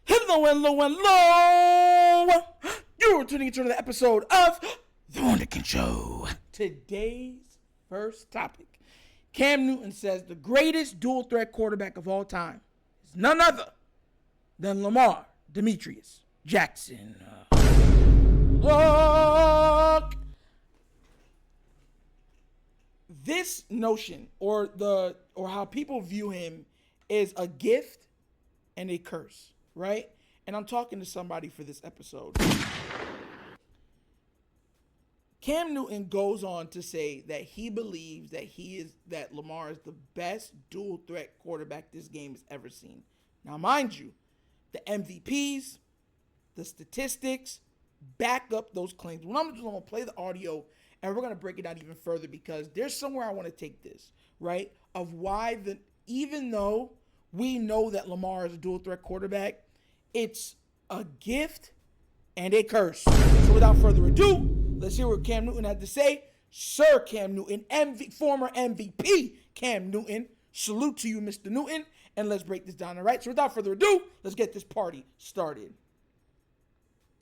Hello, hello, hello. You're tuning into another episode of The Wunderkind Show. Today's first topic. Cam Newton says the greatest dual threat quarterback of all time is none other than Lamar Demetrius Jackson. Look. This notion or how people view him is a gift and a curse, right? And I'm talking to somebody for this episode. Cam Newton goes on to say that he believes that Lamar is the best dual threat quarterback this game has ever seen. Now, mind you, the MVPs, the statistics back up those claims. What I'm going to play the audio and we're going to break it down even further because there's somewhere I want to take this, right? Of why even though we know that Lamar is a dual threat quarterback, it's a gift and a curse. So without further ado, let's hear what Cam Newton had to say. Sir Cam Newton, former MVP Cam Newton. Salute to you, Mr. Newton. And let's break this down, all right? So without further ado, let's get this party started.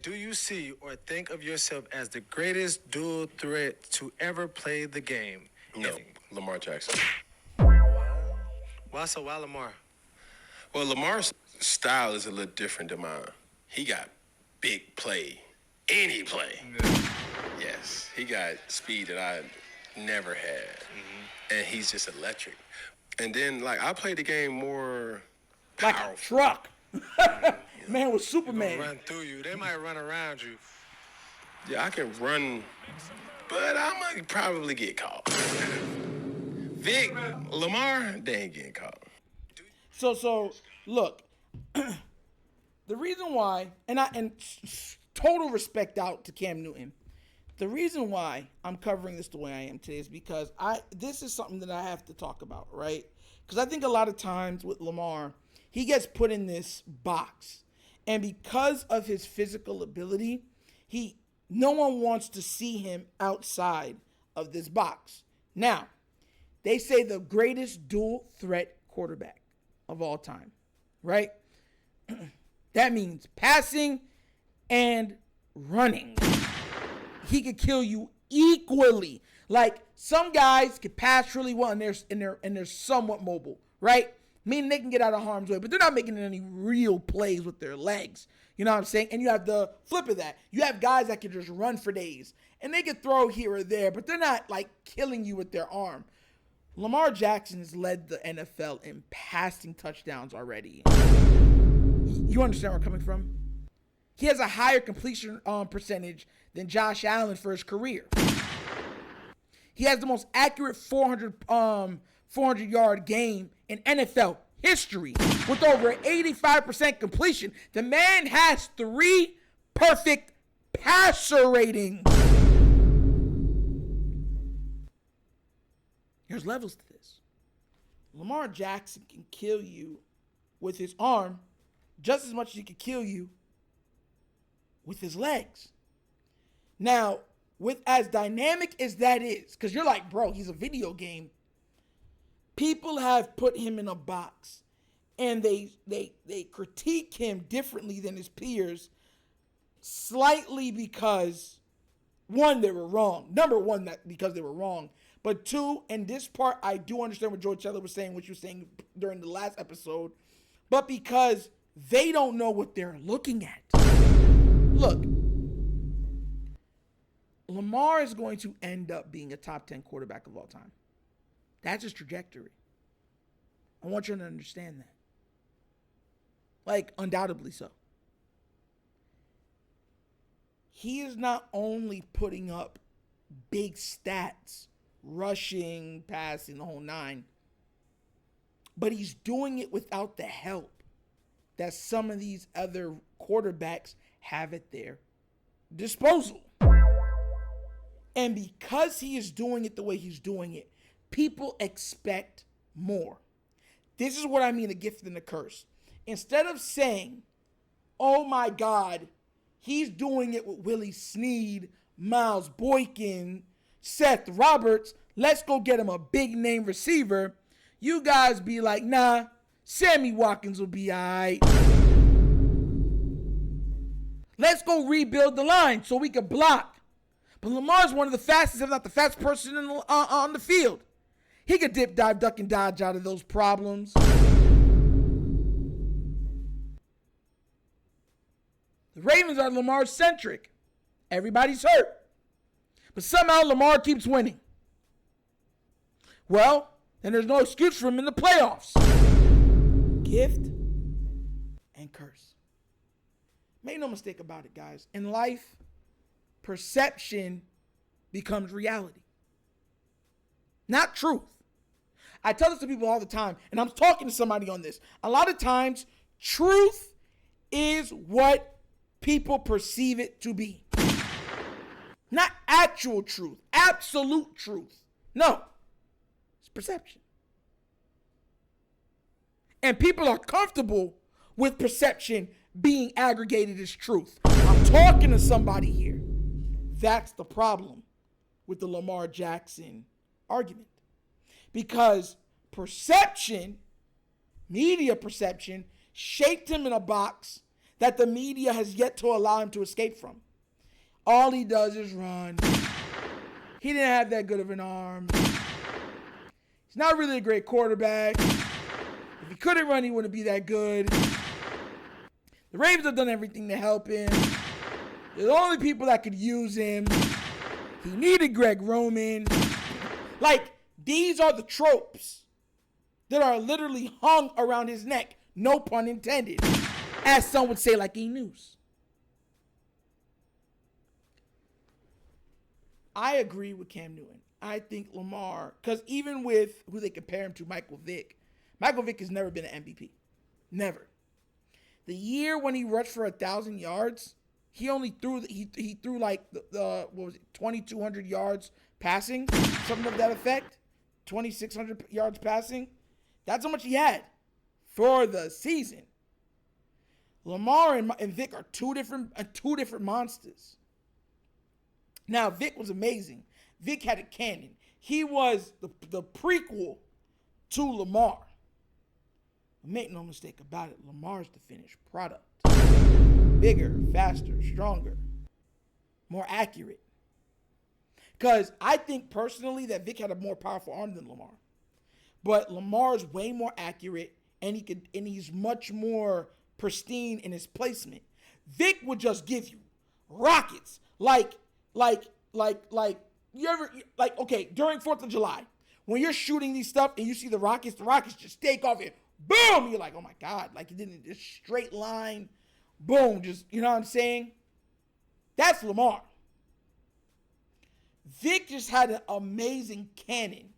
Do you see or think of yourself as the greatest dual threat to ever play the game? No, Lamar Jackson. Why so? Why Lamar? Well, Lamar's style is a little different than mine. He got big play, any play. Yes, he got speed that I never had, and he's just electric. And then, I play the game more powerful. Like a truck. Man with Superman. Run through you. They might run around you. Yeah, I can run, but I might probably get caught. Lamar, they ain't getting caught. So look, the reason why, and total respect out to Cam Newton, the reason why I'm covering this the way I am today is because this is something that I have to talk about, right? Because I think a lot of times with Lamar, he gets put in this box. And because of his physical ability, no one wants to see him outside of this box. Now, they say the greatest dual threat quarterback of all time, right? That means passing and running. He could kill you equally. Like some guys can pass really well and they're somewhat mobile, right? Meaning they can get out of harm's way, but they're not making any real plays with their legs. You know what I'm saying? And you have the flip of that. You have guys that can just run for days, and they can throw here or there, but they're not, killing you with their arm. Lamar Jackson has led the NFL in passing touchdowns already. You understand where I'm coming from? He has a higher completion percentage than Josh Allen for his career. He has the most accurate 400-yard game in NFL history with over 85% completion. The man has 3 perfect passer ratings. There's levels to this. Lamar Jackson can kill you with his arm just as much as he can kill you with his legs. Now, with as dynamic as that is, because you're like, bro, he's a video game. People have put him in a box, and they critique him differently than his peers, slightly because, one, they were wrong. Number one, that because they were wrong. But two, and this part, I do understand what George Teller was saying, what you were saying during the last episode, but because they don't know what they're looking at. Look, Lamar is going to end up being a top 10 quarterback of all time. That's his trajectory. I want you to understand that. Undoubtedly so. He is not only putting up big stats, rushing, passing, the whole 9, but he's doing it without the help that some of these other quarterbacks have at their disposal. And because he is doing it the way he's doing it, people expect more. This is what I mean, a gift and a curse. Instead of saying, oh my God, he's doing it with Willie Snead, Miles Boykin, Seth Roberts, let's go get him a big name receiver, you guys be like, nah, Sammy Watkins will be all right. Let's go rebuild the line so we can block. But Lamar's one of the fastest, if not the fastest person on the field. He could dip, dive, duck, and dodge out of those problems. The Ravens are Lamar-centric. Everybody's hurt. But somehow Lamar keeps winning. Well, then there's no excuse for him in the playoffs. Gift and curse. Make no mistake about it, guys. In life, perception becomes reality. Not truth. I tell this to people all the time, and I'm talking to somebody on this. A lot of times, truth is what people perceive it to be. Not actual truth, absolute truth. No, it's perception. And people are comfortable with perception being aggregated as truth. I'm talking to somebody here. That's the problem with the Lamar Jackson argument. Because perception, media perception, shaped him in a box that the media has yet to allow him to escape from. All he does is run. He didn't have that good of an arm. He's not really a great quarterback. If he couldn't run, he wouldn't be that good. The Ravens have done everything to help him. They're the only people that could use him. He needed Greg Roman. Like, these are the tropes that are literally hung around his neck. No pun intended. As some would say, like E-News. I agree with Cam Newton. I think Lamar, because even with who they compare him to, Michael Vick has never been an MVP. Never. The year when he rushed for 1,000 yards, he only threw he threw like the what was it, 2,200 yards passing, something of that effect, 2,600 yards passing. That's how much he had for the season. Lamar and Vick are two different monsters. Now, Vick was amazing. Vick had a cannon. He was the prequel to Lamar. Make no mistake about it, Lamar's the finished product. Bigger, faster, stronger, more accurate. Because I think personally that Vick had a more powerful arm than Lamar. But Lamar's way more accurate, and he's much more pristine in his placement. Vick would just give you rockets. Like you ever, like, okay, during 4th of July, when you're shooting these stuff and you see the rockets just take off and boom, you're like, oh my God, like it didn't, just straight line, boom, just, you know what I'm saying? That's Lamar. Vick just had an amazing cannon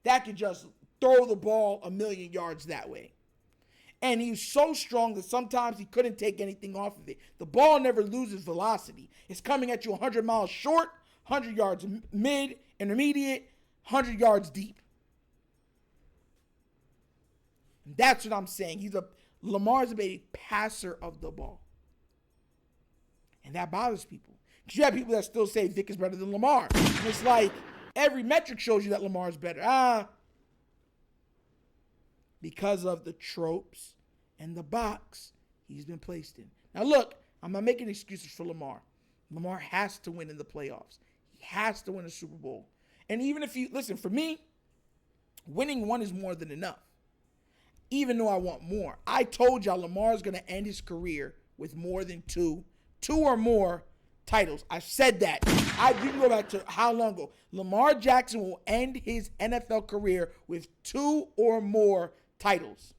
that could just throw the ball 1,000,000 yards that way. And he was so strong that sometimes he couldn't take anything off of it. The ball never loses velocity. It's coming at you 100 miles short, 100 yards mid, intermediate, 100 yards deep. And that's what I'm saying. Lamar's a passer of the ball. And that bothers people. Because you have people that still say Vick is better than Lamar. And it's like, every metric shows you that Lamar is better. Because of the tropes and the box he's been placed in. Now look, I'm not making excuses for Lamar. Lamar has to win in the playoffs. He has to win a Super Bowl. And even if listen, for me, winning one is more than enough. Even though I want more. I told y'all Lamar's going to end his career with more than two or more titles. I said that. You can go back to how long ago. Lamar Jackson will end his NFL career with 2 or more titles.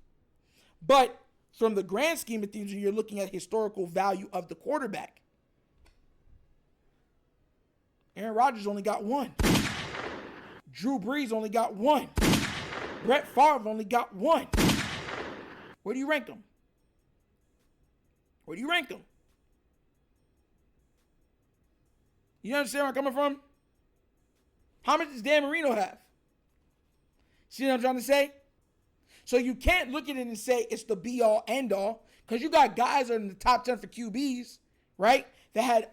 But from the grand scheme of things, when you're looking at historical value of the quarterback, Aaron Rodgers only got 1. Drew Brees only got 1. Brett Favre only got 1. Where do you rank them? Where do you rank them? You understand where I'm coming from? How much does Dan Marino have? See what I'm trying to say? So you can't look at it and say it's the be-all, end-all, because you got guys that are in the top 10 for QBs, right, that had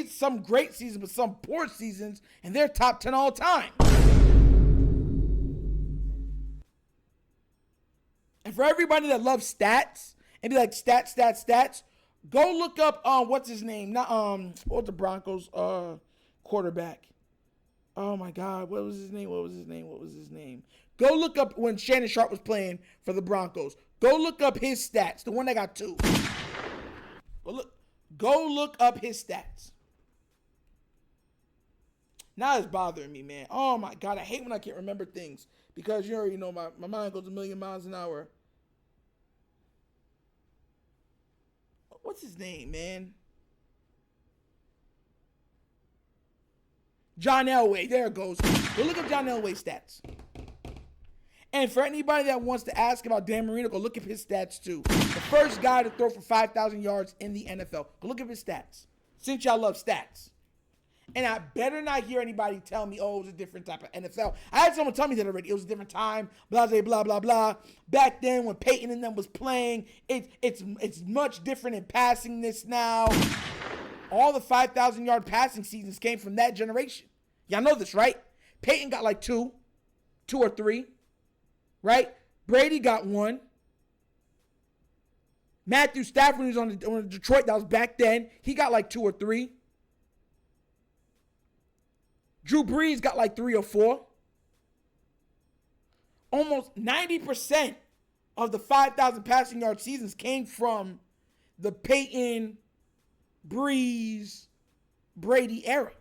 some great seasons but some poor seasons, and they're top 10 all time. And for everybody that loves stats and be like, stats, Go look up what's his name? Not what the Broncos quarterback. Oh my God, what was his name? Go look up when Shannon Sharp was playing for the Broncos. Go look up his stats. The one that got 2. Go look up his stats. Now it's bothering me, man. Oh my God, I hate when I can't remember things because you already know my mind goes a million miles an hour. What's his name, man? John Elway. There it goes. Go look up John Elway's stats. And for anybody that wants to ask about Dan Marino, go look up his stats too. The first guy to throw for 5,000 yards in the NFL. Go look up his stats. Since y'all love stats. And I better not hear anybody tell me, oh, it was a different type of NFL. I had someone tell me that already. It was a different time, blah, blah, blah, blah, blah. Back then when Peyton and them was playing, it's much different in passing this now. All the 5,000-yard passing seasons came from that generation. Y'all know this, right? Peyton got like 2 or 3, right? Brady got 1. Matthew Stafford was on Detroit. That was back then. He got like 2 or 3. Drew Brees got like 3 or 4. Almost 90% of the 5,000 passing yard seasons came from the Peyton, Brees, Brady era.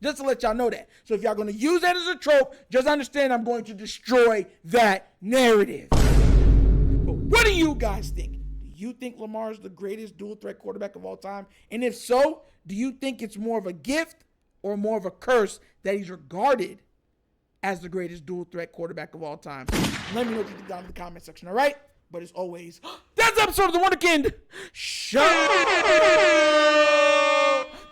Just to let y'all know that. So if y'all going to use that as a trope, just understand I'm going to destroy that narrative. But what do you guys think? Do you think Lamar is the greatest dual threat quarterback of all time? And if so, do you think it's more of a gift or more of a curse that he's regarded as the greatest dual threat quarterback of all time? Let me know what you think down in the comment section, all right? But as always, that's the episode of The Wunderkind Show.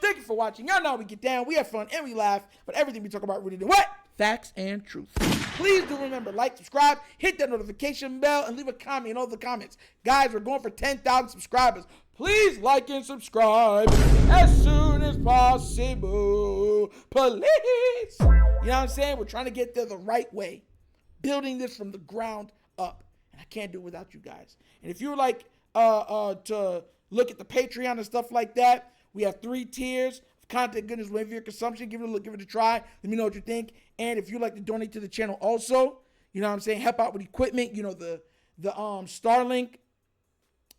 Thank you for watching. Y'all know how we get down. We have fun and we laugh, but everything we talk about rooted in what? Facts and truth. Please do remember, like, subscribe, hit that notification bell, and leave a comment in all the comments. Guys, we're going for 10,000 subscribers. Please like and subscribe as soon as possible. Please. You know what I'm saying? We're trying to get there the right way. Building this from the ground up. And I can't do it without you guys. And if you would like to look at the Patreon and stuff like that, we have 3 tiers of content goodness waiting for your consumption. Give it a look, give it a try. Let me know what you think. And if you'd like to donate to the channel also, you know what I'm saying, help out with equipment, you know, the Starlink,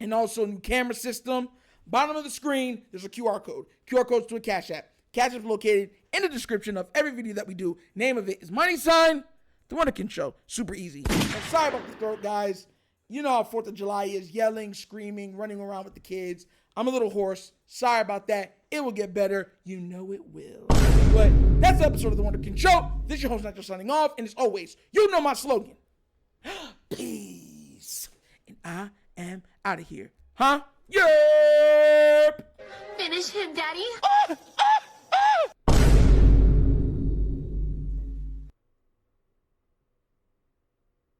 and also new camera system. Bottom of the screen, there's a QR code. QR code's to a Cash App. Cash App is located in the description of every video that we do. Name of it is money sign TheWunderkindShow. Super easy. And sorry about the throat, guys. You know how 4th of July is. Yelling, screaming, running around with the kids. I'm a little hoarse. Sorry about that. It will get better. You know it will. But that's the episode of The Wunderkind Show. This is your host, Nigel, signing off. And as always, you know my slogan. Peace. And I am out of here. Huh? Yep. Finish him, Daddy. Oh.